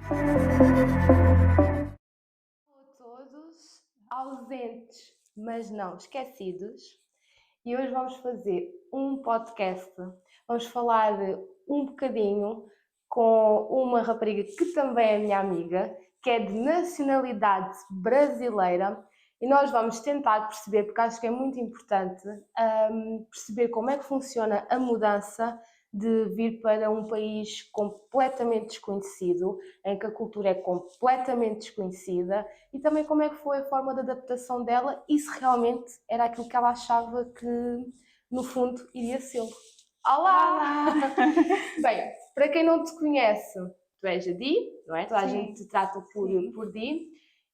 Olá a todos, ausentes, mas não esquecidos. E hoje vamos fazer um podcast. Vamos falar um bocadinho com uma rapariga que também é minha amiga, que é de nacionalidade brasileira, e nós vamos tentar perceber, porque acho que é muito importante, perceber como é que funciona a mudança de vir para um país completamente desconhecido, em que a cultura é completamente desconhecida, e também como é que foi a forma de adaptação dela e se realmente era aquilo que ela achava que, no fundo, iria ser. Olá! Olá! Bem, para quem não te conhece, tu és a Di, não é? Toda a gente Sim, te trata sim, por Di.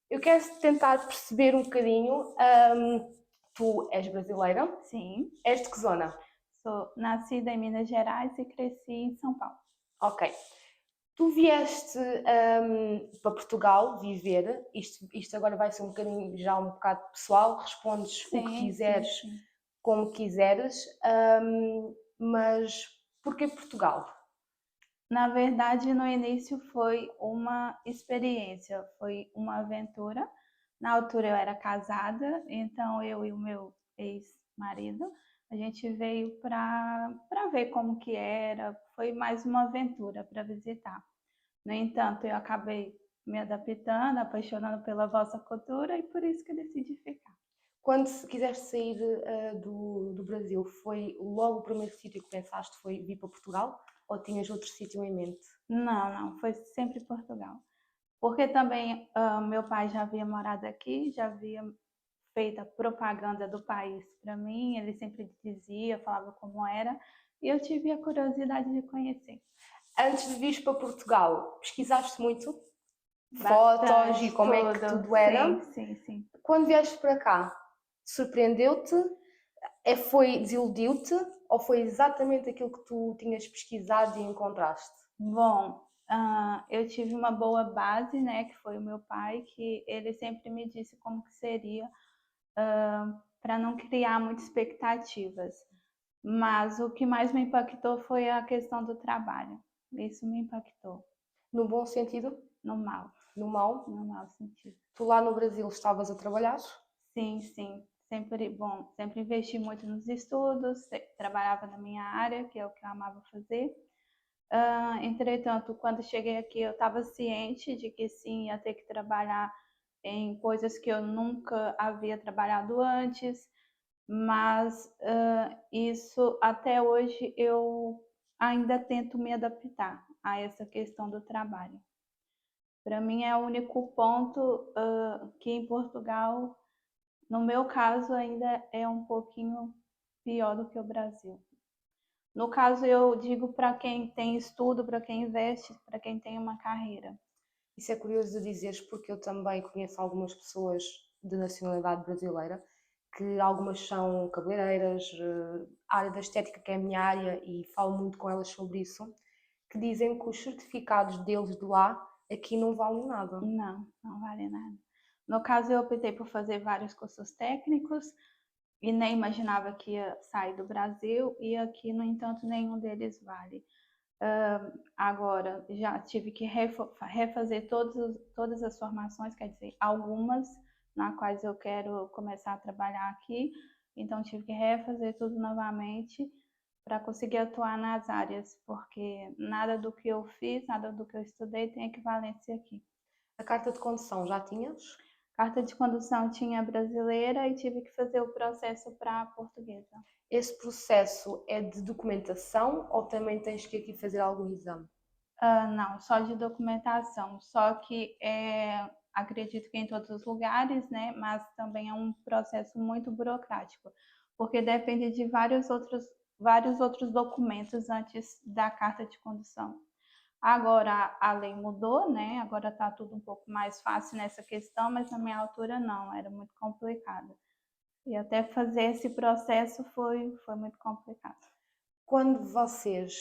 Eu quero tentar perceber um bocadinho, tu és brasileira, sim. és de que zona? Sou nascida em Minas Gerais e cresci em São Paulo. Ok. Tu vieste para Portugal viver, isto agora vai ser um bocadinho já um bocado pessoal, respondes o que Sim, sim, quiseres, sim. como quiseres, mas porquê Portugal? Na verdade, no início foi uma experiência, foi uma aventura. Na altura eu era casada, então eu e o meu ex-marido, a gente veio para ver como que era, foi mais uma aventura para visitar. No entanto, eu acabei me adaptando, apaixonando pela vossa cultura e por isso que eu decidi ficar. Quando quiseste sair do Brasil, foi logo o primeiro sítio que pensaste foi vir para Portugal? Ou tinhas outro sítio em mente? Não, não, foi sempre Portugal. Porque também meu pai já havia morado aqui, já havia feito a propaganda do país para mim, ele sempre dizia, falava como era, e eu tive a curiosidade de conhecer. Antes de vir para Portugal, pesquisaste muito? Fotos e Bastante, como é que tudo, tudo era? sim, sim, sim. Quando vieste para cá, surpreendeu-te? Foi desiludiu-te? Ou foi exatamente aquilo que tu tinhas pesquisado e encontraste? Bom, eu tive uma boa base, né, que foi o meu pai, que ele sempre me disse como que seria, para não criar muitas expectativas. Mas o que mais me impactou foi a questão do trabalho. Isso me impactou, No bom sentido? no mal, No mau? no mau sentido. Tu lá no Brasil estavas a trabalhar? Sim, sim. Sempre, bom, sempre investi muito nos estudos, trabalhava na minha área, que é o que eu amava fazer. Entretanto, quando cheguei aqui, eu estava ciente de que sim, ia ter que trabalhar em coisas que eu nunca havia trabalhado antes, mas isso até hoje eu ainda tento me adaptar a essa questão do trabalho. Para mim é o único ponto que em Portugal, no meu caso, ainda é um pouquinho pior do que o Brasil. No caso, eu digo para quem tem estudo, para quem investe, para quem tem uma carreira. Isso é curioso de dizeres porque eu também conheço algumas pessoas de nacionalidade brasileira que algumas são cabeleireiras, a área da estética que é a minha área e falo muito com elas sobre isso, que dizem que os certificados deles de lá aqui não valem nada. Não, não vale nada. No caso, eu optei por fazer vários cursos técnicos e nem imaginava que ia sair do Brasil, e aqui, no entanto, nenhum deles vale. Agora, já tive que refazer todas as formações, quer dizer, algumas na quais eu quero começar a trabalhar aqui, então tive que refazer tudo novamente para conseguir atuar nas áreas, porque nada do que eu fiz, nada do que eu estudei tem equivalência aqui. A carta de condução já tinhas? Carta de condução tinha brasileira e tive que fazer o processo para a portuguesa. Esse processo é de documentação ou também tens que aqui fazer algum exame? Não, só de documentação. Só que acredito que em todos os lugares, né? Mas também é um processo muito burocrático, porque depende de vários outros documentos antes da carta de condução. Agora a lei mudou, né? Agora está tudo um pouco mais fácil nessa questão, mas na minha altura não, era muito complicado. E até fazer esse processo foi muito complicado. Quando vocês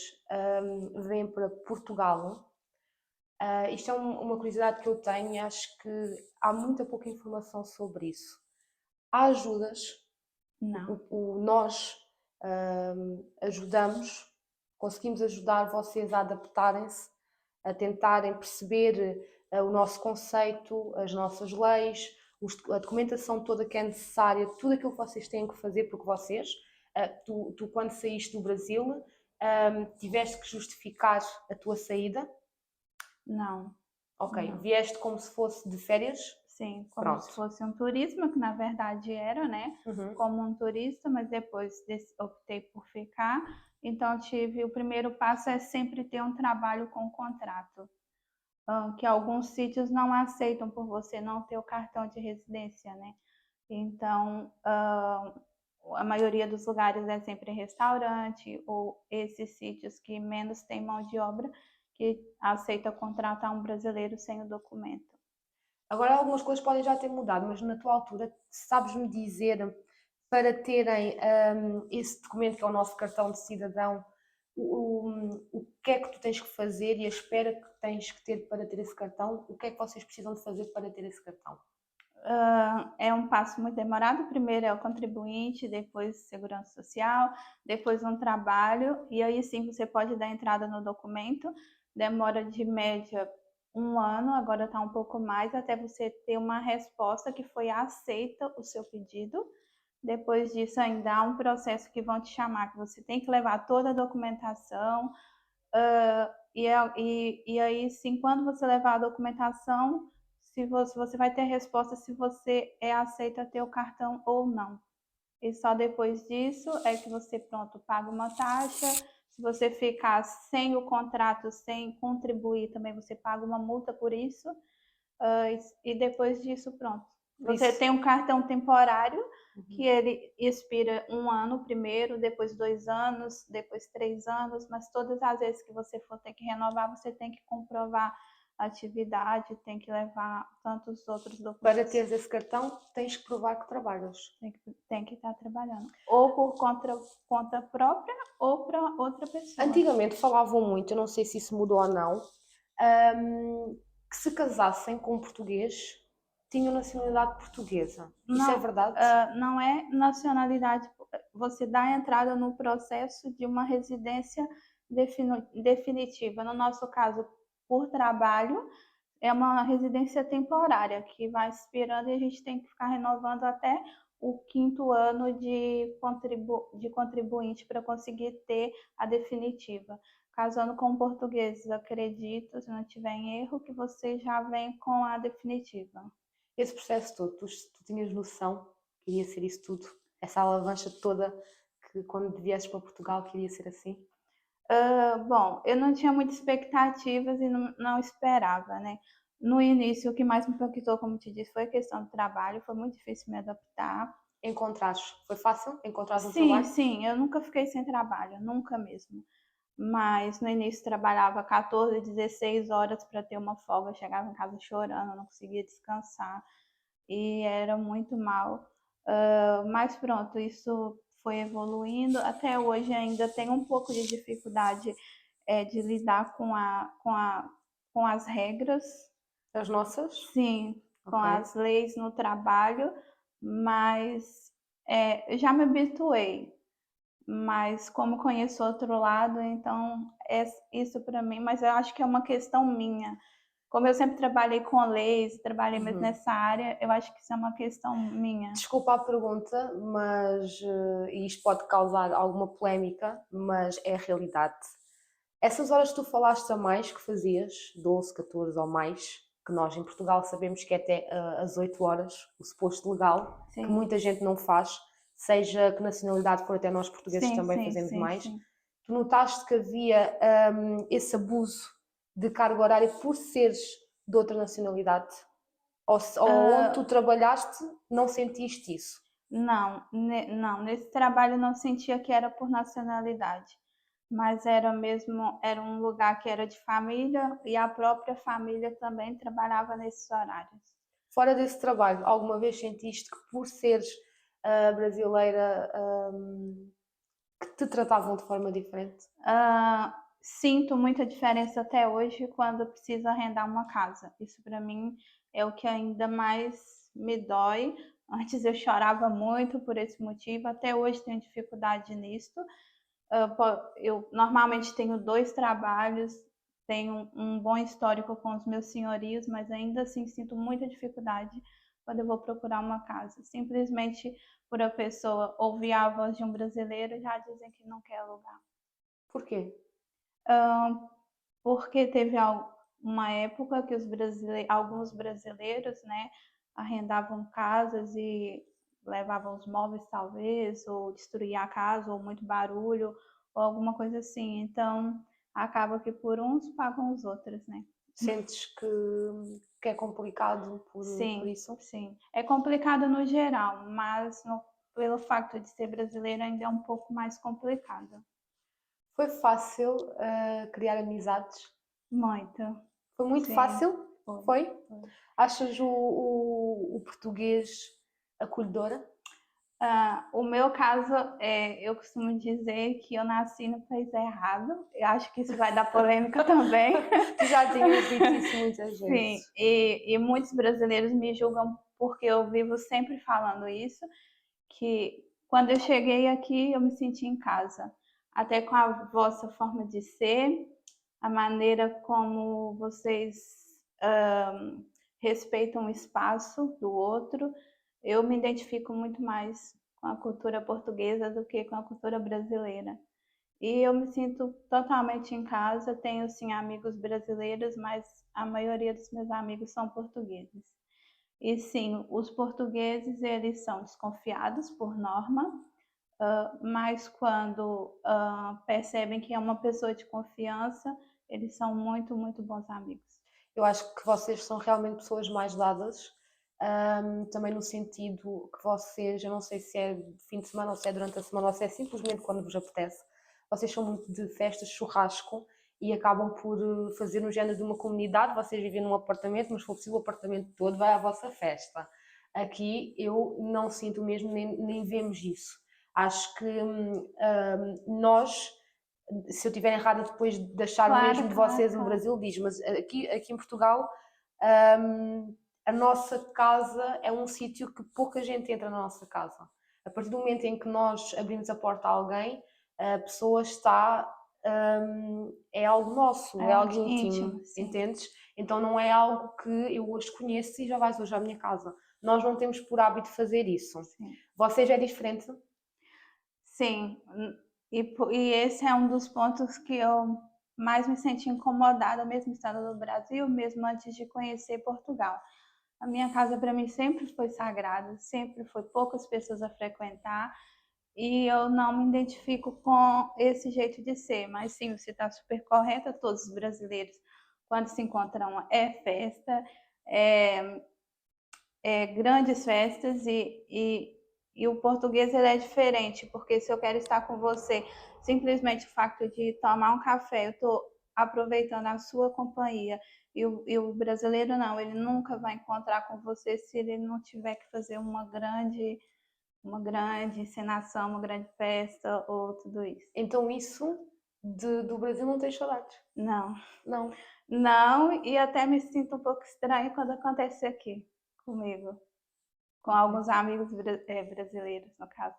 vêm para Portugal, isto é uma curiosidade que eu tenho e acho que há muita pouca informação sobre isso. Há ajudas, Não. nós ajudamos, conseguimos ajudar vocês a adaptarem-se, a tentarem perceber o nosso conceito, as nossas leis, a documentação toda que é necessária, tudo aquilo que vocês têm que fazer, porque vocês, tu quando saíste do Brasil, tiveste que justificar a tua saída? Não. Ok, Não. vieste como se fosse de férias? Sim, como Pronto. se fosse um turismo, que na verdade era, né? Como um turista, mas depois optei por ficar. Então, o primeiro passo é sempre ter um trabalho com contrato, que alguns sítios não aceitam por você não ter o cartão de residência, né? Então, a maioria dos lugares é sempre restaurante ou esses sítios que menos tem mão de obra, que aceita contratar um brasileiro sem o documento. Agora algumas coisas podem já ter mudado, mas na tua altura, sabes-me dizer, para terem esse documento que é o nosso cartão de cidadão, o que é que tu tens que fazer e a espera que tens que ter para ter esse cartão? O que é que vocês precisam de fazer para ter esse cartão? É um passo muito demorado. Primeiro é o contribuinte, depois segurança social, depois um trabalho, e aí sim você pode dar entrada no documento. Demora de média 1 ano, agora está um pouco mais, até você ter uma resposta que foi aceita o seu pedido. Depois disso ainda há um processo que vão te chamar, que você tem que levar toda a documentação, e aí sim, quando você levar a documentação, se você vai ter resposta se você é aceito a ter o cartão ou não. E só depois disso é que você, pronto, paga uma taxa. Se você ficar sem o contrato, sem contribuir, também você paga uma multa por isso. E depois disso, pronto. Você tem um cartão temporário, que ele expira 1 ano primeiro, depois 2 anos, depois 3 anos, mas todas as vezes que você for ter que renovar, você tem que comprovar a atividade, tem que levar tantos outros documentos. Para teres esse cartão, tens que provar que trabalhas. Tem que estar trabalhando. Ou por conta própria ou para outra pessoa. Antigamente falavam muito, eu não sei se isso mudou ou não, que se casassem com um português tinham nacionalidade portuguesa. Isso é verdade? Não é nacionalidade. Você dá a entrada no processo de uma residência definitiva. No nosso caso, por trabalho, é uma residência temporária que vai expirando e a gente tem que ficar renovando até o 5º ano de contribuinte para conseguir ter a definitiva. Casando com portugueses, acredito, se não tiver em erro, que você já vem com a definitiva. Esse processo todo, tu tinhas noção que iria ser isso tudo? Essa alavanca toda que quando viesses para Portugal que iria ser assim? Bom, eu não tinha muitas expectativas e não esperava, né? No início, o que mais me impactou, como te disse, foi a questão do trabalho. Foi muito difícil me adaptar. Encontrares, foi fácil encontrar um Sim, trabalho? sim, eu nunca fiquei sem trabalho, nunca mesmo. Mas no início trabalhava 14, 16 horas para ter uma folga, chegava em casa chorando, não conseguia descansar e era muito mal. Mas pronto, isso foi evoluindo. Até hoje ainda tenho um pouco de dificuldade de lidar com as regras. As nossas? Sim, com Ok. as leis no trabalho, mas eu já me habituei. Mas como conheço outro lado, então é isso para mim, mas eu acho que é uma questão minha. Como eu sempre trabalhei com leis, trabalhei mesmo nessa área, eu acho que isso é uma questão minha. Desculpa a pergunta, mas e isto pode causar alguma polémica, mas é a realidade. Essas horas que tu falaste a mais que fazias, 12, 14 ou mais, que nós em Portugal sabemos que é até às 8 horas, o suposto legal, Sim. que muita gente não faz, seja que nacionalidade for, até nós portugueses Sim, também sim, fazemos sim, mais. sim. Tu notaste que havia esse abuso de carga horária por seres de outra nacionalidade? Ou onde tu trabalhaste não sentiste isso? Não, não, nesse trabalho eu não sentia que era por nacionalidade, mas era um lugar que era de família e a própria família também trabalhava nesses horários. Fora desse trabalho, alguma vez sentiste que por seres brasileira que te tratavam de forma diferente? Sinto muita diferença até hoje quando preciso arrendar uma casa. Isso para mim é o que ainda mais me dói. Antes eu chorava muito por esse motivo, até hoje tenho dificuldade nisso. Eu normalmente tenho 2 trabalhos, tenho um bom histórico com os meus senhorios, mas ainda assim sinto muita dificuldade quando eu vou procurar uma casa. Simplesmente por a pessoa ouvir a voz de um brasileiro, já dizem que não quer alugar. Por quê? Porque teve uma época que alguns brasileiros, né, arrendavam casas e levavam os móveis, talvez, ou destruía a casa, ou muito barulho, ou alguma coisa assim. Então, acaba que por uns pagam os outros, né? Sentes que é complicado por Sim, isso? sim. É complicado no geral, mas pelo fato de ser brasileira ainda é um pouco mais complicado. Foi fácil criar amizades? Muito. Foi muito Sim, fácil? foi. Foi? Achas o português acolhedora? O meu caso, eu costumo dizer que eu nasci no país errado. Eu acho que isso vai dar polêmica também. Tu já tinhas dito isso muitas Sim, vezes. e muitos brasileiros me julgam porque eu vivo sempre falando isso, que quando eu cheguei aqui eu me senti em casa. Até com a vossa forma de ser, a maneira como vocês respeitam o espaço do outro, eu me identifico muito mais com a cultura portuguesa do que com a cultura brasileira. E eu me sinto totalmente em casa. Tenho sim amigos brasileiros, mas a maioria dos meus amigos são portugueses. E sim, os portugueses eles são desconfiados por norma, mas quando percebem que é uma pessoa de confiança, eles são muito, muito bons amigos. Eu acho que vocês são realmente pessoas mais dadas, também no sentido que vocês, eu não sei se é fim de semana ou se é durante a semana ou se é simplesmente quando vos apetece, vocês são muito de festas, churrasco e acabam por fazer um género de uma comunidade. Vocês vivem num apartamento, mas se for possível o apartamento todo vai à vossa festa. Aqui eu não sinto mesmo, nem vemos isso. Acho que nós, se eu estiver errada depois de achar o mesmo de vocês no Brasil, diz, mas aqui em Portugal a nossa casa é um sítio que pouca gente entra na nossa casa. A partir do momento em que nós abrimos a porta a alguém, a pessoa está é algo nosso, é algo íntimo, entendes? Então não é algo que eu hoje conheço e já vais hoje à minha casa. Nós não temos por hábito fazer isso. Sim. Vocês é diferente? Sim, e esse é um dos pontos que eu mais me senti incomodada, mesmo estando no Brasil, mesmo antes de conhecer Portugal. A minha casa para mim sempre foi sagrada, sempre foi poucas pessoas a frequentar e eu não me identifico com esse jeito de ser. Mas sim, você está super correta, todos os brasileiros, quando se encontram, é festa, é, grandes festas e o português ele é diferente, porque se eu quero estar com você, simplesmente o fato de tomar um café, eu estou aproveitando a sua companhia. E o brasileiro não, ele nunca vai encontrar com você se ele não tiver que fazer uma grande encenação, uma grande festa ou tudo isso. Então isso do Brasil não tens saudades? Não. Não. Não, e até me sinto um pouco estranho quando acontece aqui comigo, com alguns amigos brasileiros, no caso.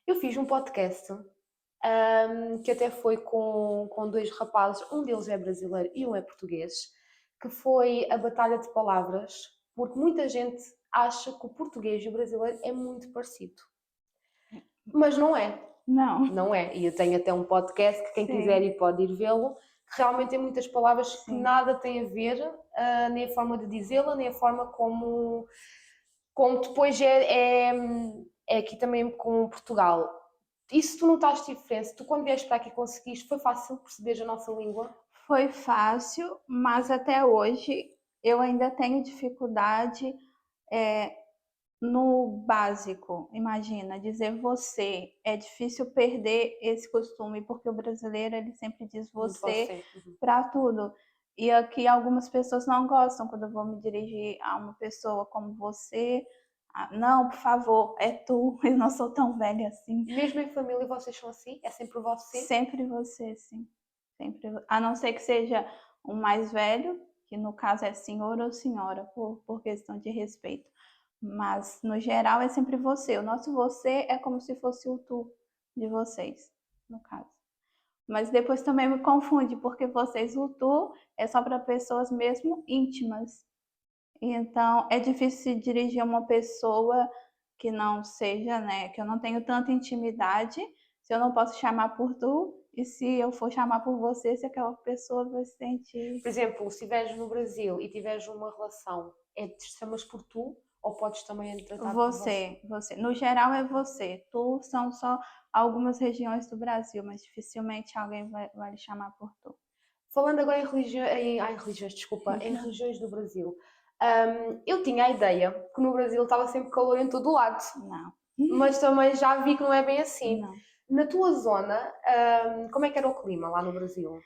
Eu fiz um podcast que até foi com dois rapazes, um deles é brasileiro e um é português, que foi a batalha de palavras, porque muita gente acha que o português e o brasileiro é muito parecido. Mas não é. Não. Não é. E eu tenho até um podcast que quem Sim. quiser ir pode ir vê-lo, que realmente tem muitas palavras que Sim. nada têm a ver, nem a forma de dizê-la, nem a forma como depois é aqui também com Portugal. Isso tu notaste diferença? Tu quando vieste para aqui conseguiste, foi fácil perceber a nossa língua? Foi fácil, mas até hoje eu ainda tenho dificuldade no básico. Imagina, dizer você. É difícil perder esse costume, porque o brasileiro ele sempre diz você para tudo. E aqui algumas pessoas não gostam quando eu vou me dirigir a uma pessoa como você. Não, por favor, é tu, eu não sou tão velha assim. Mesmo em família vocês são assim? É sempre você? Sempre você, sim. Sempre. A não ser que seja um mais velho, que no caso é senhor ou senhora, por questão de respeito. Mas no geral é sempre você. O nosso você é como se fosse o tu de vocês, no caso. Mas depois também me confunde, porque vocês, o tour é só para pessoas mesmo íntimas. Então, é difícil se dirigir a uma pessoa que não seja, né, que eu não tenho tanta intimidade, se eu não posso chamar por tu, e se eu for chamar por você, se aquela pessoa vai se sentir. Por exemplo, se estiveres no Brasil e tiveres uma relação, te chamas por tu ou podes também tratar por você? Você. No geral é você. Tu são só algumas regiões do Brasil, mas dificilmente alguém vai lhe chamar por tu. Falando agora em religiões, desculpa, em religiões do Brasil, eu tinha a ideia que no Brasil estava sempre calor em todo o lado, Não. mas também já vi que não é bem assim. Não. Na tua zona, como é que era o clima lá no Brasil?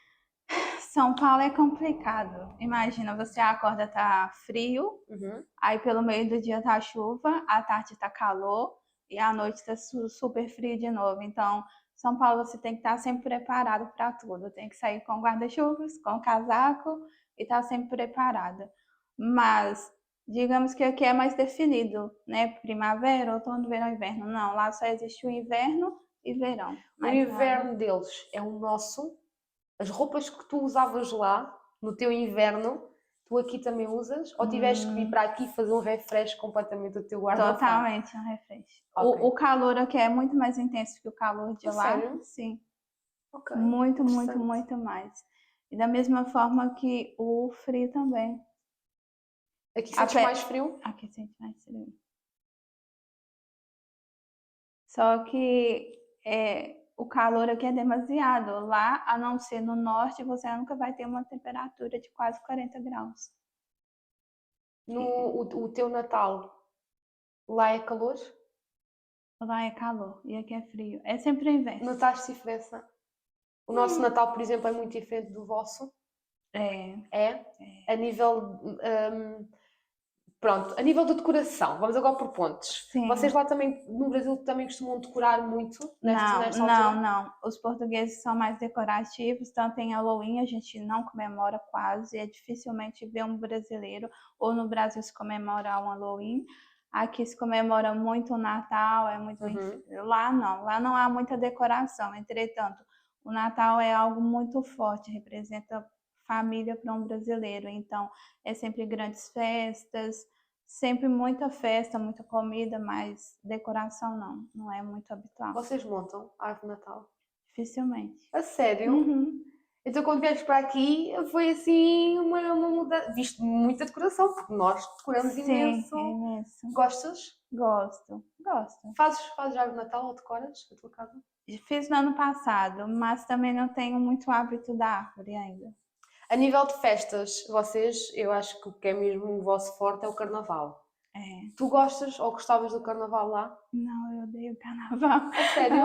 São Paulo é complicado. Imagina, você acorda, tá frio, Uhum. aí pelo meio do dia tá chuva, à tarde tá calor e à noite tá super frio de novo. Então, São Paulo você tem que estar sempre preparado para tudo. Tem que sair com guarda-chuvas, com casaco e estar sempre preparada. Mas digamos que aqui é mais definido, né? Primavera, outono, verão, inverno. Não, lá só existe o inverno e verão. O inverno deles é o nosso. As roupas que tu usavas lá, no teu inverno, tu aqui também usas? Ou tiveste que vir para aqui fazer um refresh completamente do teu guarda-fato? Totalmente um refresh. Ok. O calor aqui é muito mais intenso que o calor de A lá. sério? Sim. Ok. Muito, muito, Interessante. muito mais. E da mesma forma que o frio também. Aqui sentes mais frio? Aqui sente mais frio. Só que o calor aqui é demasiado. Lá, a não ser no norte, você nunca vai ter uma temperatura de quase 40 graus. O teu Natal, lá é calor? Lá é calor e aqui é frio. É sempre o inverso. Notaste diferença? O nosso Natal, por exemplo, é muito diferente do vosso? É. É? A nível. Pronto, a nível de decoração, vamos agora por pontos. Sim. Vocês lá também, no Brasil, também costumam decorar muito nesta altura? Não. Os portugueses são mais decorativos, tanto em Halloween a gente não comemora quase, é dificilmente ver um brasileiro ou no Brasil se comemora um Halloween. Aqui se comemora muito o Natal, é muito lá não há muita decoração. Entretanto, o Natal é algo muito forte, representa família para um brasileiro, então é sempre grandes festas. Sempre muita festa, muita comida, mas decoração não é muito habitual. Vocês montam a árvore de Natal? Dificilmente. A sério? Uhum. Então quando viemos para aqui foi assim uma mudança. Viste muita decoração, porque nós decoramos imenso. Sim, é imenso. Gostas? Gosto. Fazes árvore de Natal ou decoras a tua casa? Fiz no ano passado, mas também não tenho muito hábito da árvore ainda. A nível de festas, vocês, eu acho que o que é mesmo o vosso forte é o carnaval. É. Tu gostas ou gostavas do carnaval lá? Não, eu odeio carnaval. A sério?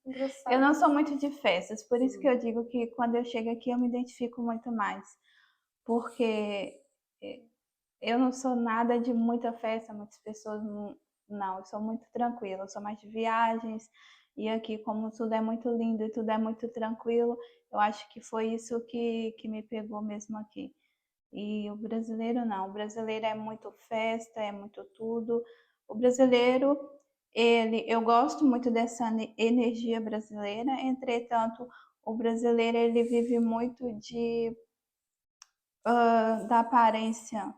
Engraçado. Eu não sou muito de festas, por isso que eu digo que quando eu chego aqui eu me identifico muito mais. Porque eu não sou nada de muita festa, muitas pessoas não, eu sou muito tranquila, eu sou mais de viagens, e aqui como tudo é muito lindo e tudo é muito tranquilo, eu acho que foi isso que me pegou mesmo aqui. E o brasileiro não, o brasileiro é muito festa, é muito tudo. O brasileiro, eu gosto muito dessa energia brasileira, entretanto, o brasileiro ele vive muito da aparência.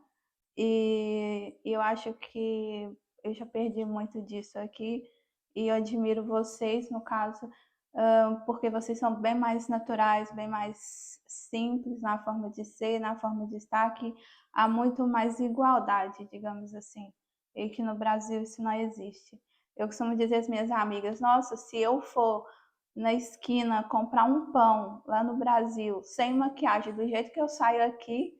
E eu acho que eu já perdi muito disso aqui e eu admiro vocês, no caso, porque vocês são bem mais naturais, bem mais simples na forma de ser, na forma de estar, que há muito mais igualdade, digamos assim, e que no Brasil isso não existe. Eu costumo dizer às minhas amigas, nossa, se eu for na esquina comprar um pão lá no Brasil, sem maquiagem, do jeito que eu saio aqui,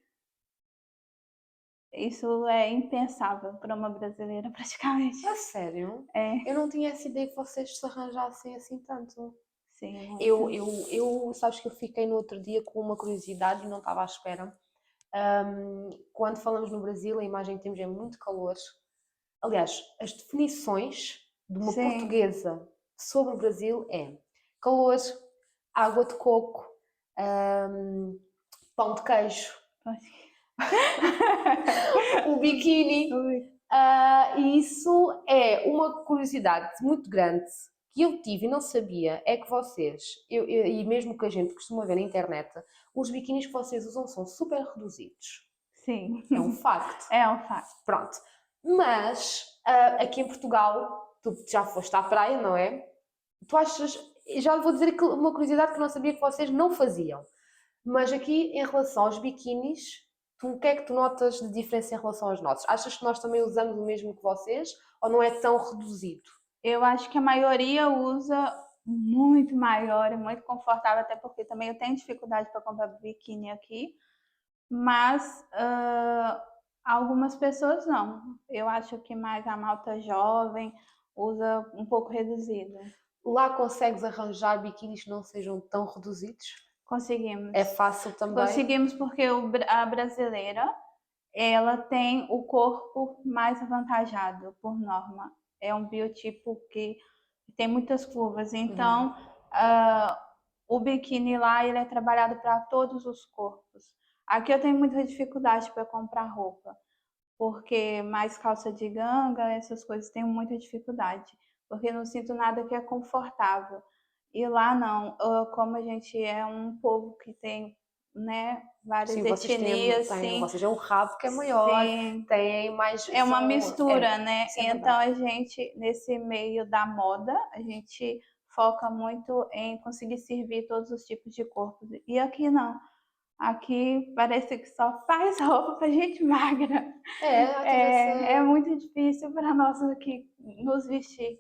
isso é impensável para uma brasileira, praticamente. A sério? É. Eu não tinha essa ideia que vocês se arranjassem assim tanto. Sim, muito. Sabes que eu fiquei no outro dia com uma curiosidade e não estava à espera. Quando falamos no Brasil, a imagem que temos é muito calor. Aliás, as definições de uma portuguesa sobre o Brasil é calor, água de coco, pão de queijo, um biquíni. E isso é uma curiosidade muito grande, que eu tive e não sabia é que vocês, e mesmo que a gente costuma ver na internet, os biquínis que vocês usam são super reduzidos. Sim, É um facto. é um facto. Pronto. Mas aqui em Portugal, tu já foste à praia, não é? Tu achas, já vou dizer uma curiosidade que não sabia que vocês não faziam, mas aqui em relação aos biquínis, o que é que tu notas de diferença em relação aos nossos? Achas que nós também usamos o mesmo que vocês ou não é tão reduzido? Eu acho que a maioria usa muito maior, é muito confortável, até porque também eu tenho dificuldade para comprar biquíni aqui, mas algumas pessoas não. Eu acho que mais a malta jovem usa um pouco reduzido. Lá consegues arranjar biquínis que não sejam tão reduzidos? Conseguimos. É fácil também? Conseguimos porque a brasileira, ela tem o corpo mais avantajado por norma. É um biotipo que tem muitas curvas, então o biquíni lá ele é trabalhado para todos os corpos. Aqui eu tenho muita dificuldade para comprar roupa, porque mais calça de ganga, essas coisas, tenho muita dificuldade, porque não sinto nada que é confortável. E lá não, como a gente é um povo que tem, né, várias Sim, vocês etnias, têm, sim, vocês é um rabo que é maior, sim, têm mais... é uma são- mistura, né? isso é Então verdade. a gente, nesse meio da moda, a gente foca muito em conseguir servir todos os tipos de corpos. E aqui não. Aqui parece que só faz roupa pra gente magra. É muito difícil para nós aqui nos vestir.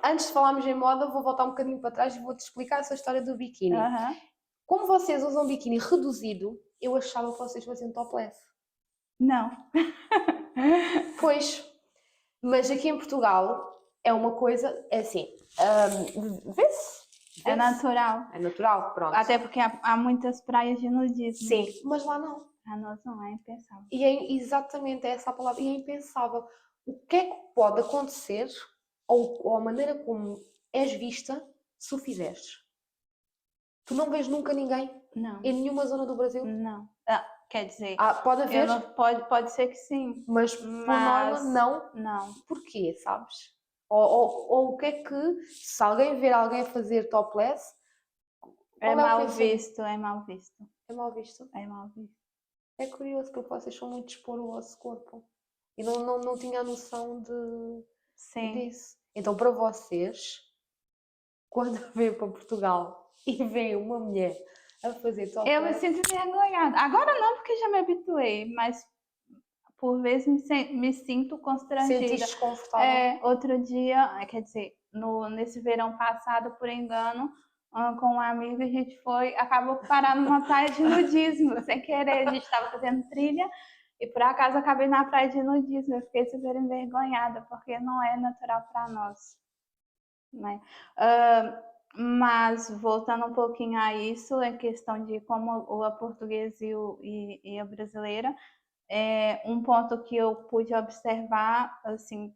Antes de falarmos em moda, vou voltar um bocadinho para trás e vou-te explicar essa história do biquíni. Aham. Como vocês usam biquíni reduzido, eu achava que vocês faziam topless. Não. Pois, mas aqui em Portugal é uma coisa, é assim, vê-se. É natural. É natural, pronto. Até porque há muitas praias de nudismo. Sim, mas lá não. A nós não é impensável. E é exatamente essa a palavra, e é impensável. O que é que pode acontecer, ou a maneira como és vista, se o fizeres? Tu não vês nunca ninguém Não. em nenhuma zona do Brasil? Não. Quer dizer, Pode haver, pode ser que sim. mas por norma não. Não. Porquê, sabes? Ou o que é que, se alguém ver alguém a fazer topless, É qual é o mal pensamento? visto, é mal visto. É mal visto? É mal visto. É curioso porque vocês são muito de expor o vosso corpo. E não tinha a noção Sim. disso. Então, para vocês, quando vêm para Portugal e vem uma mulher a fazer Eu me topless, sinto envergonhada. Agora não, porque já me habituei, mas por vezes me sinto constrangida. sentiste desconfortável? Outro dia, quer dizer, nesse verão passado, por engano, com um amigo, a gente acabou parando numa praia de nudismo, sem querer. A gente estava fazendo trilha e por acaso acabei na praia de nudismo. Eu fiquei super envergonhada, porque não é natural para nós, né? Mas voltando um pouquinho a isso, é questão de como a portuguesa e a brasileira, um ponto que eu pude observar, assim,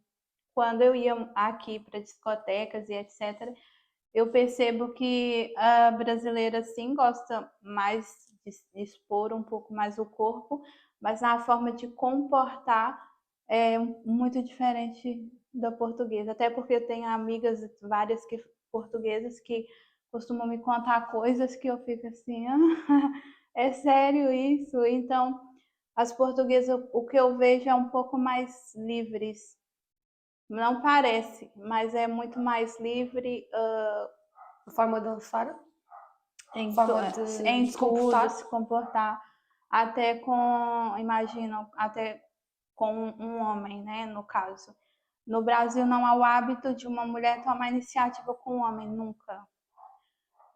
quando eu ia aqui para discotecas e etc., eu percebo que a brasileira sim gosta mais de expor um pouco mais o corpo, mas a forma de comportar é muito diferente da portuguesa. Até porque eu tenho amigas várias portuguesas que costumam me contar coisas que eu fico assim, é sério isso? Então, as portuguesas, o que eu vejo é um pouco mais livres. Não parece, mas é muito mais livre A forma de dançar? em, Forma de em se tudo, comportar? se comportar. Até imagina, até com um homem, né, no caso. No Brasil não há o hábito de uma mulher tomar iniciativa com um homem, nunca.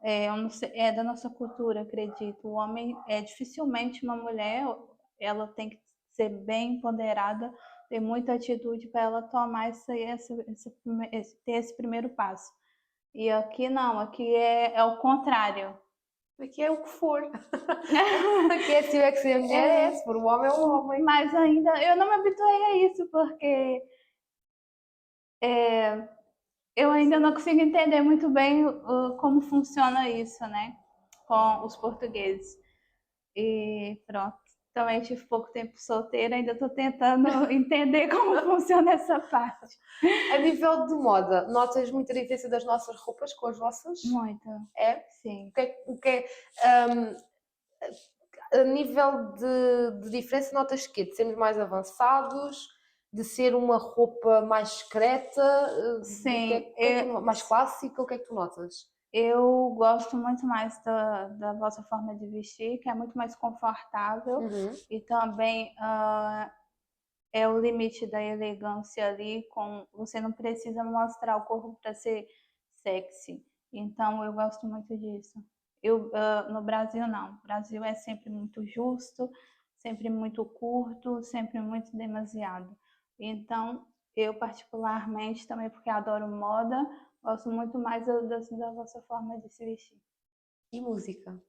É da nossa cultura, acredito. O homem dificilmente uma mulher, ela tem que ser bem ponderada, ter muita atitude para ela tomar ter esse primeiro passo. E aqui não, aqui é o contrário. Aqui é o que for. Aqui é se tiver que ser mulher, se for um homem é um homem. Mas ainda eu não me habituei a isso, porque eu ainda não consigo entender muito bem como funciona isso, né? Com os portugueses. E pronto. também tive pouco tempo solteira, ainda estou tentando entender como funciona essa parte. A nível de moda, notas muita diferença das nossas roupas com as vossas? Muito, É? sim. A nível de diferença, notas quê? De sermos mais avançados, de ser uma roupa mais discreta, Sim, mais clássica, o que é que tu notas? eu gosto muito mais da vossa forma de vestir, que é muito mais confortável e também é o limite da elegância ali, você não precisa mostrar o corpo para ser sexy. Então eu gosto muito disso. No Brasil não. O Brasil é sempre muito justo, sempre muito curto, sempre muito demasiado. Então eu particularmente também porque adoro moda, gosto muito mais da vossa forma de se vestir. E música?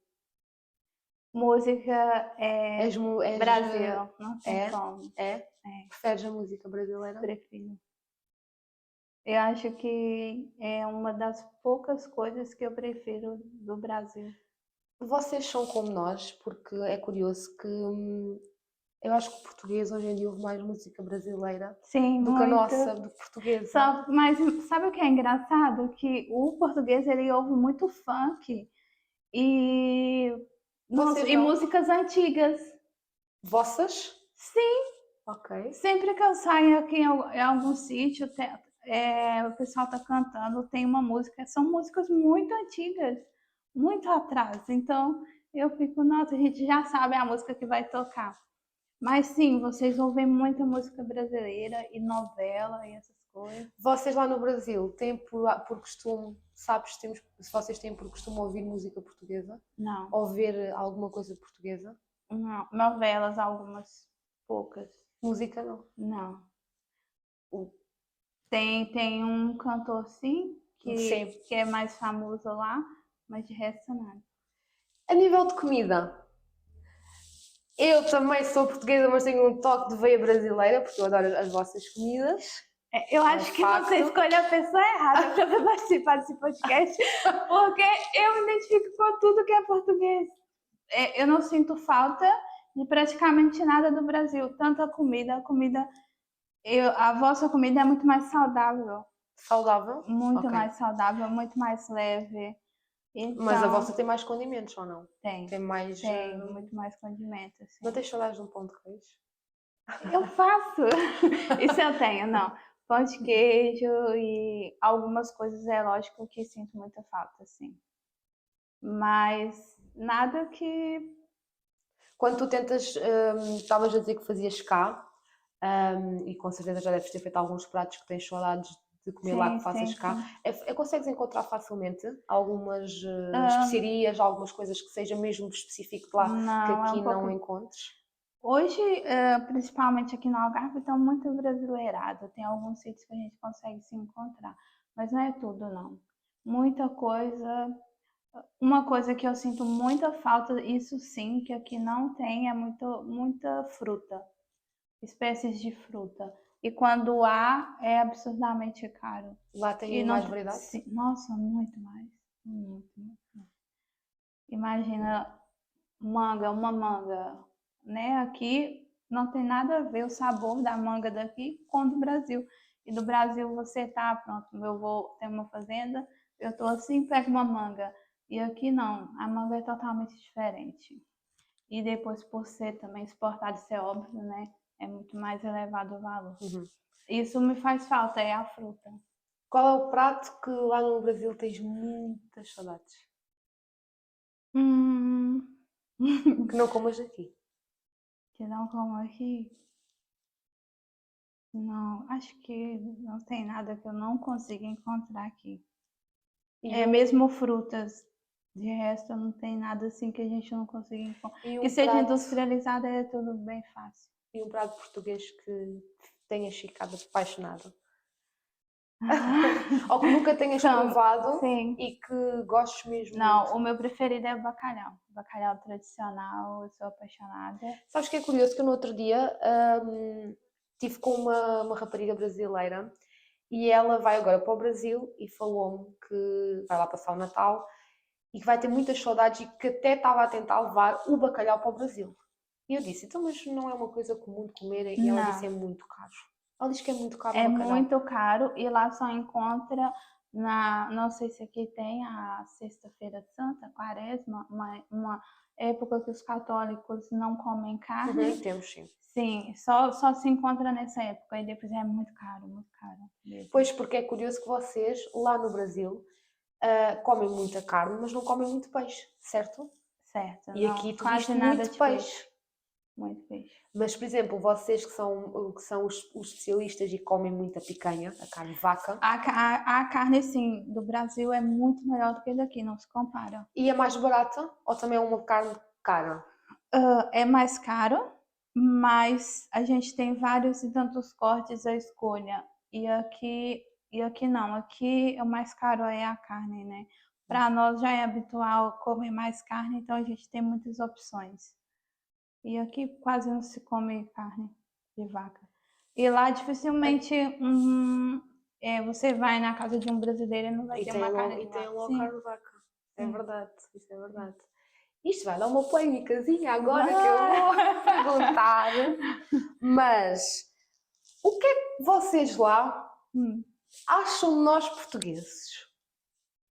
Música é Brasil, não tem é? como. É? Preferes a música brasileira? Prefiro. Eu acho que é uma das poucas coisas que eu prefiro do Brasil. Vocês são como nós, porque é curioso que eu acho que o português hoje em dia ouve mais música brasileira Sim, do que a muito. nossa, do que portuguesa. Mas sabe o que é engraçado? Que o português ele ouve muito funk e, Vocês e não? músicas antigas. Vossas? Sim, Ok. sempre que eu saio aqui em algum sítio, o pessoal tá cantando, tem uma música, são músicas muito antigas, muito atrás. Então eu fico, nossa, a gente já sabe a música que vai tocar. Mas sim, vocês ouvem muita música brasileira e novela e essas coisas. Vocês lá no Brasil têm por costume, sabes se vocês têm por costume ouvir música portuguesa? Não. Ou ver alguma coisa portuguesa? Não. Novelas, algumas, poucas. Música não. Não. Tem um cantor sim, que é mais famoso lá, mas de resto nada. A nível de comida, eu também sou portuguesa, mas tenho um toque de veia brasileira, porque eu adoro as vossas comidas. Eu acho que você escolheu a pessoa errada para participar desse podcast, porque eu me identifico com tudo que é português. Eu não sinto falta de praticamente nada do Brasil, tanto a comida, a vossa comida é muito mais saudável. Saudável? Muito mais saudável, muito mais leve. Então, mas a vossa tem mais condimentos ou não? Tem muito mais condimentos. Assim. Não tens saudades de um pão de queijo? Eu faço! Isso eu tenho, não. Pão de queijo e algumas coisas é lógico que sinto muita falta, assim. Mas nada que... Quando tu tentas, estavas a dizer que fazias cá, e com certeza já deves ter feito alguns pratos que tens saudades de comer lá que faças cá. Consegues encontrar facilmente algumas especiarias, algumas coisas que seja mesmo específico de lá que aqui não encontres? Hoje, principalmente aqui no Algarve, está muito brasileirado. Tem alguns sítios que a gente consegue se encontrar, mas não é tudo não. Muita coisa. Uma coisa que eu sinto muita falta, isso sim, que aqui não tem, é muita fruta, espécies de fruta. E quando há, é absurdamente caro. Lá tem mais variedade? Sim, nossa, muito mais. Muito mais. Imagina uma manga, né? Aqui não tem nada a ver o sabor da manga daqui com o do Brasil. E do Brasil você tá, pronto, eu vou ter uma fazenda, eu tô assim, pego uma manga. E aqui não, a manga é totalmente diferente. E depois, por ser também exportado, isso é óbvio, né? É muito mais elevado o valor. Isso me faz falta, é a fruta. Qual é o prato que lá no Brasil tens muitas saudades? Que não comas aqui. Que não como aqui? Não, acho que não tem nada que eu não consiga encontrar aqui. Mesmo frutas. De resto, não tem nada assim que a gente não consiga encontrar. Que seja industrializado é tudo bem fácil. E um prato português que tenhas ficado apaixonado? Ou que nunca tenhas provado e que gostes mesmo Não, muito? o meu preferido é o bacalhau. Bacalhau tradicional, eu sou apaixonada. Sabes que é curioso que no outro dia estive com uma rapariga brasileira e ela vai agora para o Brasil e falou-me que vai lá passar o Natal e que vai ter muitas saudades e que até estava a tentar levar o bacalhau para o Brasil. E eu disse, então, mas não é uma coisa comum de comerem? E ela disse, é Não, muito caro. Ela diz que é muito caro o é bacalhau. muito caro e lá só encontra não sei se aqui tem a Sexta-feira Santa, Quaresma, uma época que os católicos não comem carne. Temos sim. Sim, só se encontra nessa época e depois é muito caro mesmo. Pois, porque é curioso que vocês, lá no Brasil, comem muita carne, mas não comem muito peixe, certo? Certo, E não, aqui tu quase viste nada muito de peixe. muito peixe. Mas, por exemplo, vocês que são os especialistas e comem muita picanha, a carne de vaca, A carne, sim, do Brasil é muito melhor do que daqui, não se compara. e é mais barata ou também é uma carne cara? É mais caro, mas a gente tem vários e tantos cortes à escolha. E aqui não, aqui o mais caro é a carne, né? Para nós já é habitual comer mais carne, então a gente tem muitas opções. E aqui quase não se come carne de vaca. E lá dificilmente você vai na casa de um brasileiro e não vai ter uma carne de Tem vaca. logo Sim, carne de vaca. É sim. verdade, isso é verdade. Isto vai dar uma polémicazinha agora que eu vou perguntar, mas o que é que vocês lá Hum. acham de nós portugueses?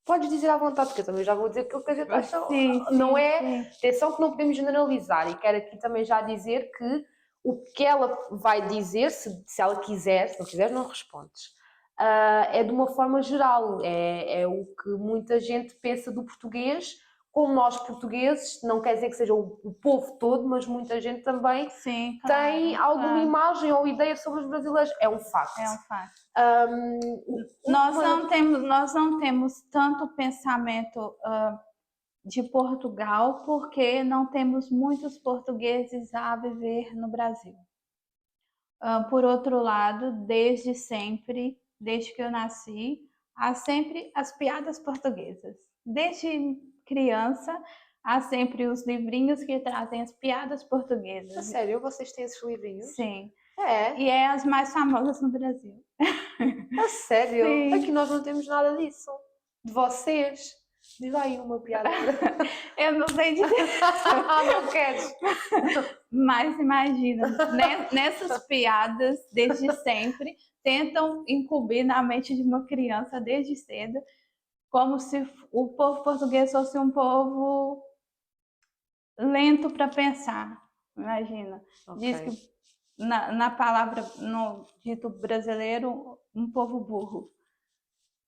Podes dizer à vontade, porque eu também já vou dizer que o que a gente acha Sim, não sim, é. sim. Atenção que não podemos generalizar, e quero aqui também já dizer que o que ela vai dizer, se ela quiser, se não quiser, não respondes. É de uma forma geral, é o que muita gente pensa do português, como nós portugueses, não quer dizer que seja o povo todo, mas muita gente também Sim, tem claro, alguma claro. imagem ou ideia sobre os brasileiros. É um facto. É um fato. Uma- Nós não temos tanto pensamento de Portugal porque não temos muitos portugueses a viver no Brasil. Por outro lado, desde sempre, desde que eu nasci, há sempre as piadas portuguesas. Desde criança, há sempre os livrinhos que trazem as piadas A portuguesas. sério, vocês têm esses livrinhos? Sim. É? E é as mais famosas no Brasil. A sério? Sim. Aqui nós não temos nada disso. De vocês. Diz lá aí uma piada. Eu não sei dizer, Não queres? mas imagina, nessas piadas, desde sempre, tentam incumbir na mente de uma criança desde cedo, como se o povo português fosse um povo lento para pensar. Imagina. Diz Ok. que na palavra, no dito brasileiro, um povo burro.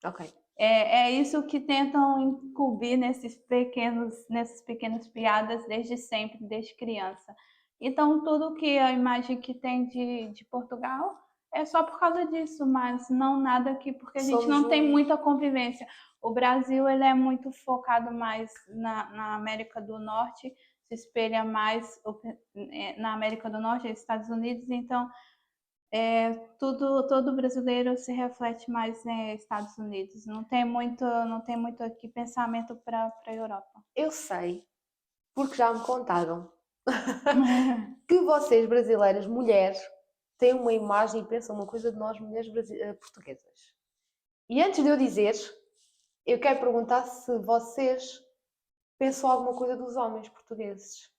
Ok. É isso que tentam incumbir nessas pequenas piadas desde sempre, desde criança. Então, tudo que a imagem que tem de Portugal é só por causa disso, mas não nada aqui, porque a gente Somos não tem um. muita convivência. O Brasil ele é muito focado mais na América do Norte, se espelha mais na América do Norte, Estados Unidos, então todo brasileiro se reflete mais nos Estados Unidos. Não tem muito aqui pensamento para a Europa. Eu sei, porque já me contaram, que vocês, brasileiras, mulheres, têm uma imagem e pensam uma coisa de nós, mulheres portuguesas. E antes de eu dizer, eu quero perguntar se vocês pensam alguma coisa dos homens portugueses.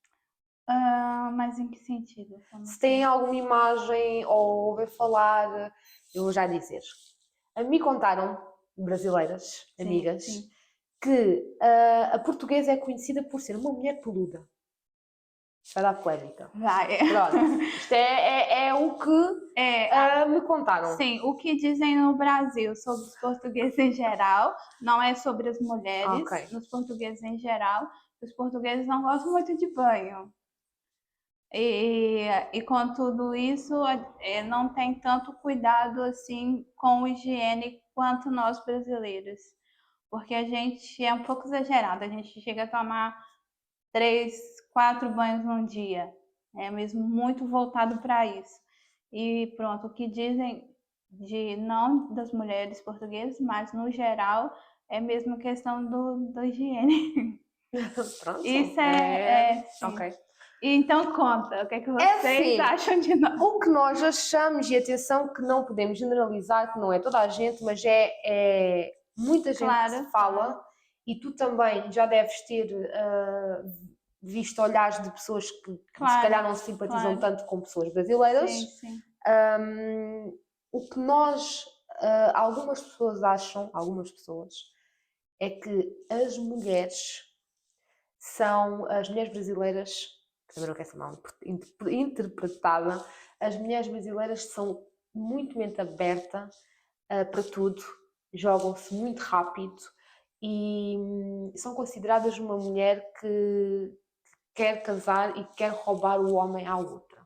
Mas em que sentido? Se têm alguma imagem ou ouvem falar, eu vou já dizer. A mim contaram, brasileiras, Sim, amigas, sim. que a portuguesa é conhecida por ser uma mulher peluda. Vai dar polémica. Vai. Pronto, isto é o que me contaram. Sim, o que dizem no Brasil sobre os portugueses em geral, não é sobre as mulheres, Ok. nos portugueses em geral, os portugueses não gostam muito de banho. E com tudo isso, não tem tanto cuidado assim com higiene quanto nós brasileiros. Porque a gente é um pouco exagerado, a gente chega a tomar 3, 4 banhos num dia. É mesmo muito voltado para isso. E pronto, o que dizem não das mulheres portuguesas, mas no geral, é mesmo questão do higiene. Pronto. Isso sim. Ok. Então conta, o que é que É vocês assim, acham de nós? o que nós achamos, e atenção que não podemos generalizar, que não é toda a gente, mas é muita gente Claro, que fala, e tu também já deves ter visto olhares de pessoas que se Claro, calhar não simpatizam claro. tanto com pessoas brasileiras. Sim, sim. O que algumas pessoas acham, algumas pessoas, é que as mulheres brasileiras, que também não quer ser mal interpretada, as mulheres brasileiras são muito mente aberta para tudo, jogam-se muito rápido e são consideradas uma mulher que quer casar e quer roubar o homem à outra.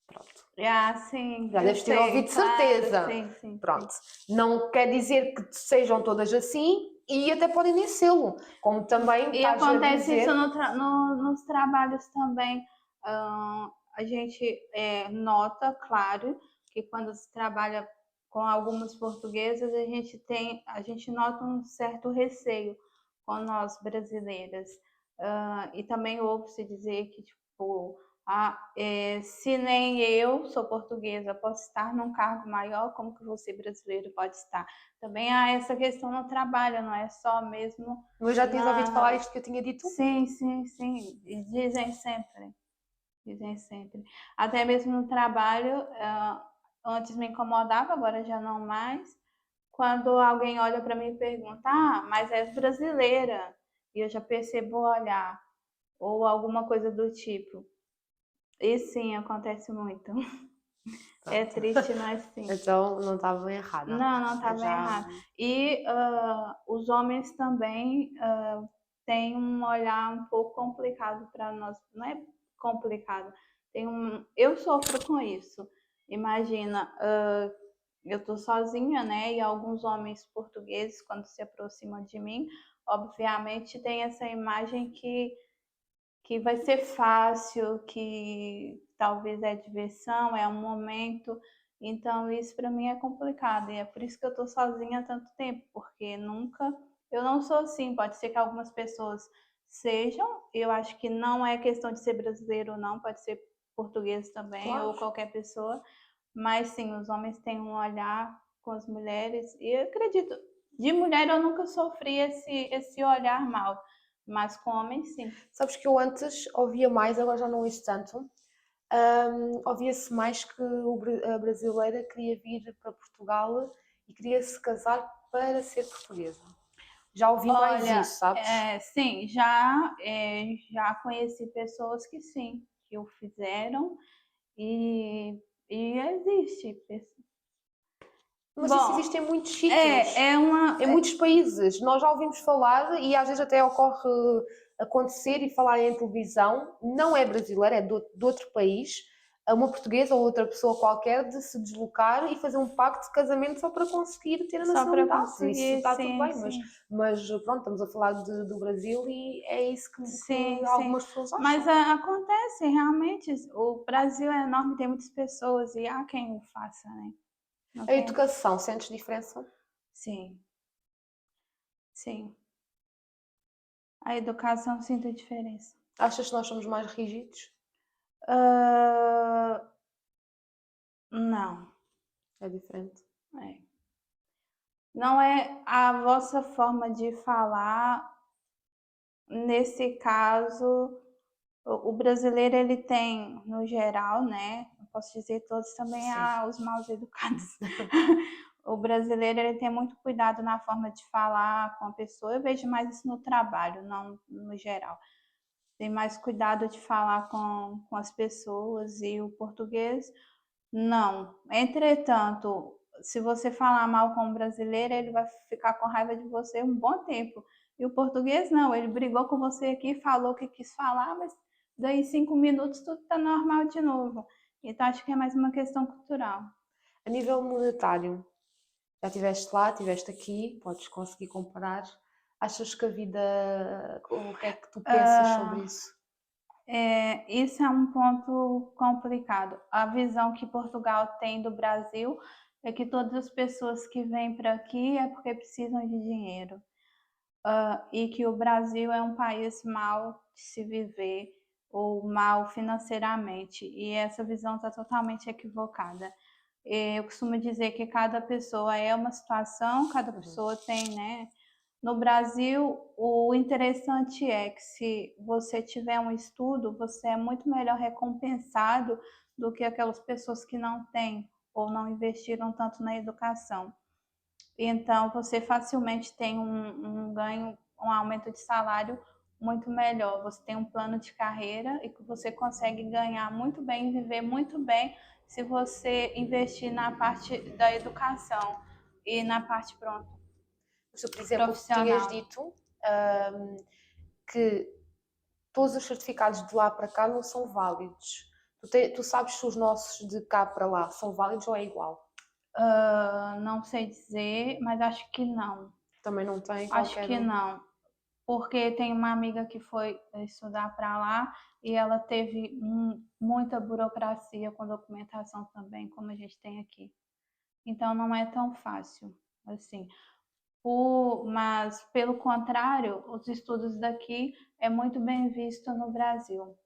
Pronto. Sim, Já eu deves ter sei, ouvido de claro, certeza. sim, sim. Pronto. Não quer dizer que sejam todas assim e até podem nem ser-lo. Como também E estás a acontece dizer... isso nos trabalhos também. A gente nota, claro, que quando se trabalha com algumas portuguesas, a gente nota um certo receio com nós brasileiras. E também ouve-se dizer que, tipo, se nem eu sou portuguesa, posso estar num cargo maior, como que você brasileiro pode estar? Também há essa questão no trabalho, não é só mesmo Mas já tinhas ouvido falar isto que eu tinha dito? Sim, sim, sim. E dizem sempre. Dizem sempre. Até mesmo no trabalho, antes me incomodava, agora já não mais. Quando alguém olha para mim e pergunta, mas és brasileira. E eu já percebo o olhar. Ou alguma coisa do tipo. E sim, acontece muito. É triste, mas sim. Então não estava errada. Não estava errado. E os homens também têm um olhar um pouco complicado para nós. Não é complicado. Eu sofro com isso. Imagina, eu estou sozinha, né? E alguns homens portugueses, quando se aproximam de mim, obviamente tem essa imagem que vai ser fácil, que talvez é diversão, é um momento. Então, isso para mim é complicado. E é por isso que eu estou sozinha há tanto tempo, porque nunca. Eu não sou assim. Pode ser que algumas pessoas sejam. Eu acho que não é questão de ser brasileiro ou não, pode ser português também, Claro. ou qualquer pessoa. Mas sim, os homens têm um olhar com as mulheres. E eu acredito, de mulher eu nunca sofri esse olhar mal. Mas com homens, sim. Sabes que eu antes ouvia mais, agora já não ouço tanto. Ouvia-se mais que a brasileira queria vir para Portugal e queria se casar para ser portuguesa. Já ouvi mais Olha, isso, sabes? sim, já conheci pessoas que sim, que o fizeram e, e existe. Mas isso Bom, existe em muitos sítios, é uma. em muitos países. Nós já ouvimos falar e às vezes até ocorre acontecer e falar em televisão. Não é brasileira, é de outro país. Uma portuguesa ou outra pessoa qualquer de se deslocar e fazer um pacto de casamento só para conseguir ter a Só para nacionalidade. Isso conseguir, está tudo sim, bem, sim. mas pronto, estamos a falar do Brasil e é isso que Sim, sim. algumas pessoas acham. Mas acontece, realmente, o Brasil é enorme, tem muitas pessoas e há quem o faça, né? Não A tem... educação, sentes diferença? Sim, sim. A educação sinto a diferença. Achas que nós somos mais rígidos? Ah, não. É diferente. É. Não é a vossa forma de falar, nesse caso, o brasileiro ele tem, no geral, né? Não posso dizer todos, também Sim. há os mal educados. O brasileiro ele tem muito cuidado na forma de falar com a pessoa. Eu vejo mais isso no trabalho, não no geral. Tem mais cuidado de falar com as pessoas e o português não. Entretanto, se você falar mal com o brasileiro, ele vai ficar com raiva de você um bom tempo. E o português não, ele brigou com você aqui, falou o que quis falar, mas daí 5 minutos tudo tá normal de novo. Então acho que é mais uma questão cultural. A nível monetário, já estiveste lá, estiveste aqui, podes conseguir comparar. Achas que a vida. O que é que tu pensas sobre isso? Isso é um ponto complicado. A visão que Portugal tem do Brasil é que todas as pessoas que vêm para aqui é porque precisam de dinheiro. E que o Brasil é um país mal de se viver ou mal financeiramente. E essa visão está totalmente equivocada. Eu costumo dizer que cada pessoa é uma situação, cada pessoa tem, né, No Brasil, o interessante é que se você tiver um estudo, você é muito melhor recompensado do que aquelas pessoas que não têm ou não investiram tanto na educação. Então, você facilmente tem um ganho, um aumento de salário muito melhor. Você tem um plano de carreira e que você consegue ganhar muito bem e viver muito bem se você investir na parte da educação e na parte, pronto, Tu, por exemplo, tinhas profissional. dito que todos os certificados de lá para cá não são válidos. Tu sabes se os nossos de cá para lá são válidos ou é igual? Não sei dizer, mas acho que não. Também não tem Acho qualquer que um. não. Porque tem uma amiga que foi estudar para lá e ela teve muita burocracia com documentação também, como a gente tem aqui. Então não é tão fácil assim. Mas pelo contrário, os estudos daqui é muito bem visto no Brasil.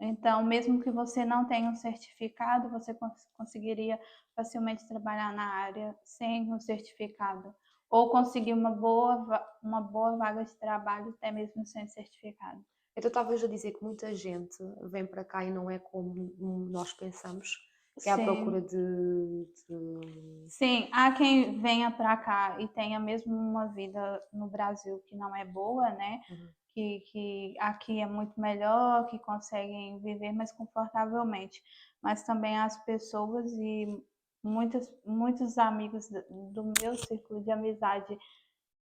Então, mesmo que você não tenha um certificado, você conseguiria facilmente trabalhar na área sem um certificado. Ou conseguir uma boa vaga de trabalho até mesmo sem certificado. Então estavas a dizer que muita gente vem para cá e não é como nós pensamos, que é à procura Sim, de... sim, há quem venha para cá e tenha mesmo uma vida no Brasil que não é boa, né? Uhum. Que aqui é muito melhor, que conseguem viver mais confortavelmente. Mas também as pessoas e muitos amigos do meu círculo de amizade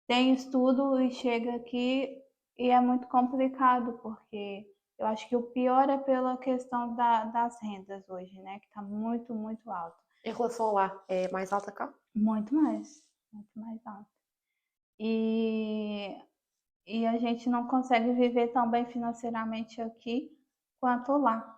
têm estudo e chega aqui e é muito complicado, porque eu acho que o pior é pela questão das rendas hoje, né? Que está muito, muito alto. Em relação a lá, é mais alta cá? Muito mais alto. E, e a gente não consegue viver tão bem financeiramente aqui quanto lá.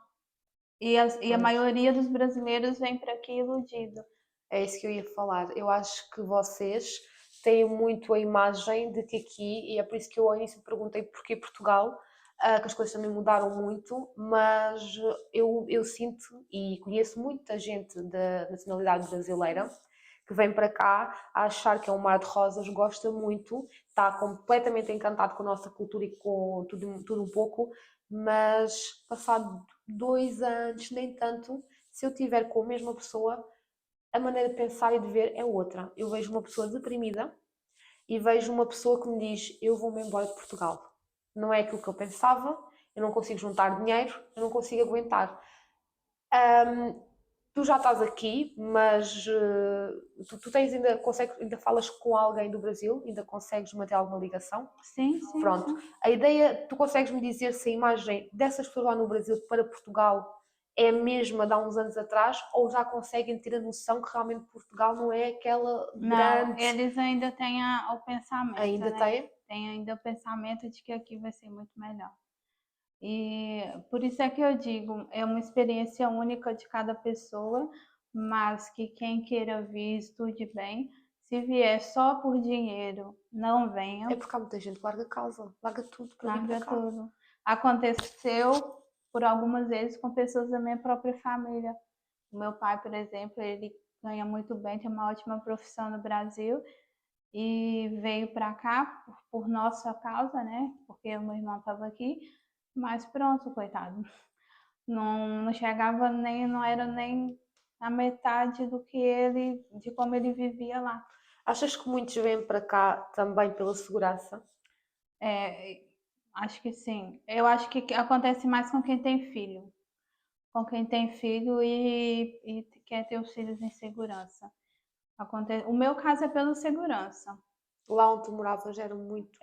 E a Pois. maioria dos brasileiros vem para aqui iludido. É isso que eu ia falar. Eu acho que vocês têm muito a imagem de que aqui, e é por isso que eu ao início perguntei porquê Portugal, que as coisas também mudaram muito, mas eu sinto e conheço muita gente da nacionalidade brasileira que vem para cá a achar que é um mar de rosas, gosta muito, está completamente encantado com a nossa cultura e com tudo um pouco, mas passado 2 anos, nem tanto, se eu tiver com a mesma pessoa, a maneira de pensar e de ver é outra. Eu vejo uma pessoa deprimida e vejo uma pessoa que me diz: eu vou-me embora de Portugal. Não é aquilo que eu pensava, eu não consigo juntar dinheiro, eu não consigo aguentar. Ahm, Tu já estás aqui, mas tu tens ainda falas com alguém do Brasil, ainda consegues manter alguma ligação? Sim, sim, Pronto. sim. A ideia, tu consegues me dizer se a imagem dessas pessoas lá no Brasil para Portugal é a mesma de há uns anos atrás ou já conseguem ter a noção que realmente Portugal não é aquela Não, grande. eles ainda têm o pensamento, Ainda né? tem? Tem ainda o pensamento de que aqui vai ser muito melhor. E por isso é que eu digo, é uma experiência única de cada pessoa, mas que quem queira vir, estude bem. Se vier só por dinheiro, não venha, É porque há muita gente que larga casa, larga tudo para vir para larga cá. tudo. Aconteceu por algumas vezes com pessoas da minha própria família. O meu pai, por exemplo, ele ganha muito bem, tem uma ótima profissão no Brasil e veio para cá por nossa causa, né? Porque o meu irmão estava aqui, mas pronto, coitado. Não chegava nem, não era nem a metade do que ele, de como ele vivia lá. Achas que muitos vêm para cá também pela segurança? É, acho que sim. Eu acho que acontece mais com quem tem filho. Com quem tem filho e quer ter os filhos em segurança. O meu caso é pela segurança. Lá onde tu moravas era É, muito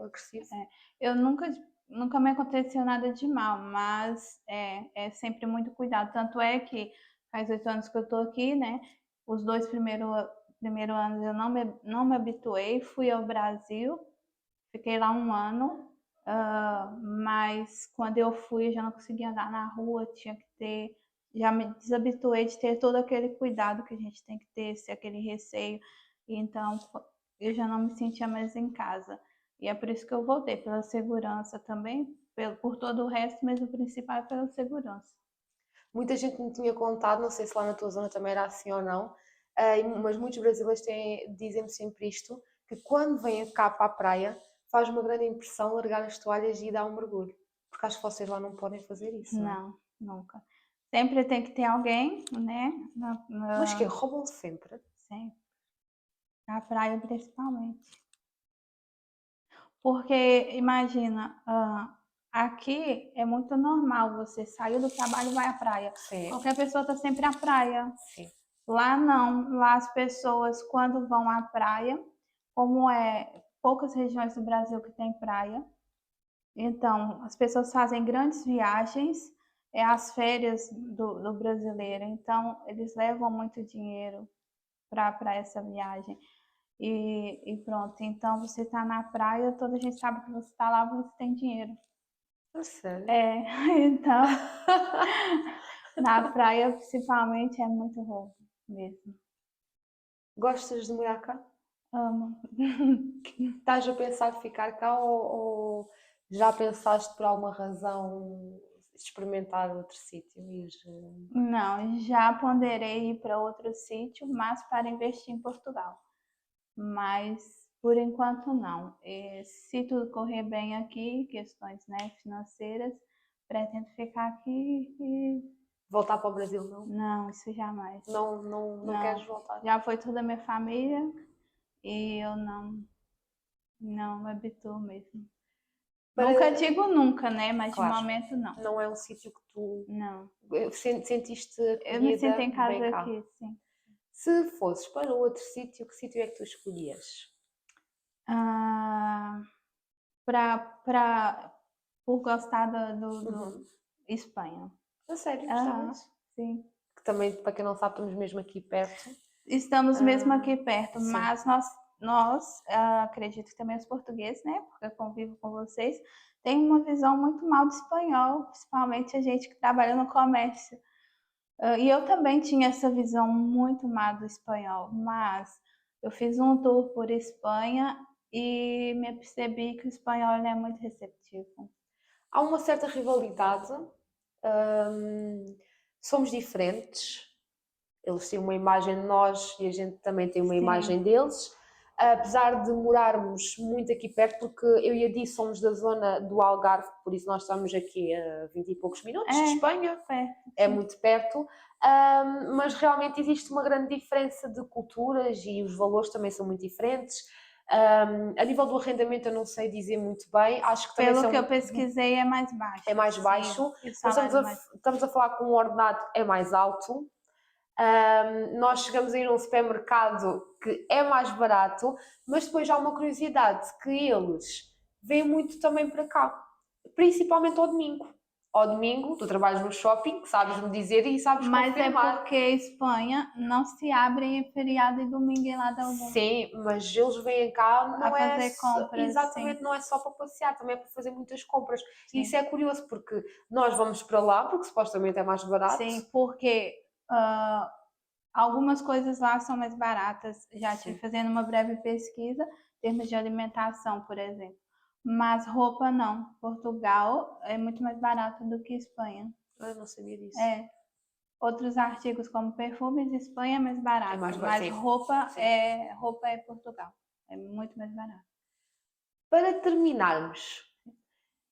agressivo? é. Eu nunca me aconteceu nada de mal, mas é sempre muito cuidado. Tanto é que faz 8 anos que eu tô aqui, né? Os dois primeiros anos eu não me habituei, fui ao Brasil, fiquei lá um ano, mas quando eu fui eu já não conseguia andar na rua, tinha que ter, já me desabituei de ter todo aquele cuidado que a gente tem que ter, aquele receio, então eu já não me sentia mais em casa. E é por isso que eu voltei, pela segurança também, por todo o resto, mas o principal é pela segurança. Muita gente me tinha contado, não sei se lá na tua zona também era assim ou não, mas muitos brasileiros dizem-me sempre isto, que quando vêm cá para a praia faz uma grande impressão largar as toalhas e dar um mergulho. Porque acho que vocês lá não podem fazer isso, não é? Não, nunca. Sempre tem que ter alguém, né? Mas que roubam sempre. Sempre. Na praia, principalmente. Porque, imagina, aqui é muito normal, você saiu do trabalho e vai à praia. Sim. Qualquer pessoa está sempre à praia. Sim. Lá não, lá as pessoas quando vão à praia, como é poucas regiões do Brasil que tem praia, então as pessoas fazem grandes viagens, é as férias do brasileiro, então eles levam muito dinheiro para essa viagem. E pronto, então você está na praia, toda a gente sabe que você está lá, você tem dinheiro. Sério? É, então, na praia principalmente é muito roubo mesmo. Gostas de morar cá? Amo. Estás a pensar em ficar cá ou já pensaste por alguma razão experimentar outro sítio? Não, já ponderei ir para outro sítio, mas para investir em Portugal. Mas por enquanto não. Se tudo correr bem aqui, questões, né, financeiras, pretendo ficar aqui e Voltar para o Brasil, não? não, isso jamais. Não queres voltar? Já foi toda a minha família e eu não me habituo mesmo. Nunca digo nunca, né? Mas Claro. de momento não. Não é um sítio que tu Não. sentiste Eu me sinto acolhida em casa bem cá. aqui, sim. Se fosses para outro sítio, que sítio é que tu escolhias? Por gostar do Uhum. Espanha. A sério, Aham, gostavas? sim. Que também, para quem não sabe, estamos mesmo aqui perto. Estamos mesmo aqui perto, sim. mas nós acredito que também os portugueses, né? Porque eu convivo com vocês, tem uma visão muito mal do espanhol, principalmente a gente que trabalha no comércio. E eu também tinha essa visão muito má do espanhol, mas eu fiz um tour por Espanha e me percebi que o espanhol ele é muito receptivo. Há uma certa rivalidade, somos diferentes, eles têm uma imagem de nós e a gente também tem uma Sim. imagem deles, apesar de morarmos muito aqui perto, porque eu e a Di somos da zona do Algarve, por isso nós estamos aqui a 20 e poucos minutos de Espanha, é muito perto, mas realmente existe uma grande diferença de culturas e os valores também são muito diferentes. A nível do arrendamento eu não sei dizer muito bem, acho que também Pelo que eu pesquisei é mais baixo. é mais baixo, Sim, mas estamos a falar com um ordenado é mais alto. Nós chegamos a ir a um supermercado que é mais barato, mas depois há uma curiosidade que eles vêm muito também para cá, principalmente ao domingo. Ao domingo, tu trabalhas no shopping, sabes-me dizer e sabes confirmar. Mas é porque Espanha não se abre em feriado e domingo em lado algum. Sim, mas eles vêm cá, não é fazer compras, exatamente, sim. não é só para passear, também é para fazer muitas compras. Sim. E isso é curioso, porque nós vamos para lá, porque supostamente é mais barato. Sim, porque algumas coisas lá são mais baratas. Já estive fazendo uma breve pesquisa, em termos de alimentação, por exemplo. Mas roupa não. Portugal é muito mais barato do que Espanha. Eu não sabia disso. Outros artigos como perfumes, Espanha é mais barato. Mas roupa é Portugal. É muito mais barato. Para terminarmos,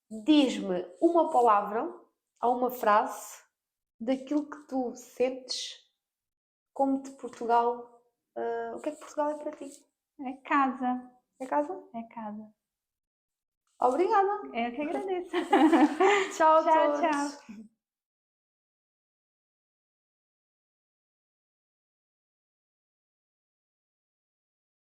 diz-me uma palavra ou uma frase daquilo que tu sentes como de Portugal. O que é que Portugal é para ti? É casa. É casa? É casa. Obrigada. Eu que agradeço. Tchau, Tchau, todos. tchau.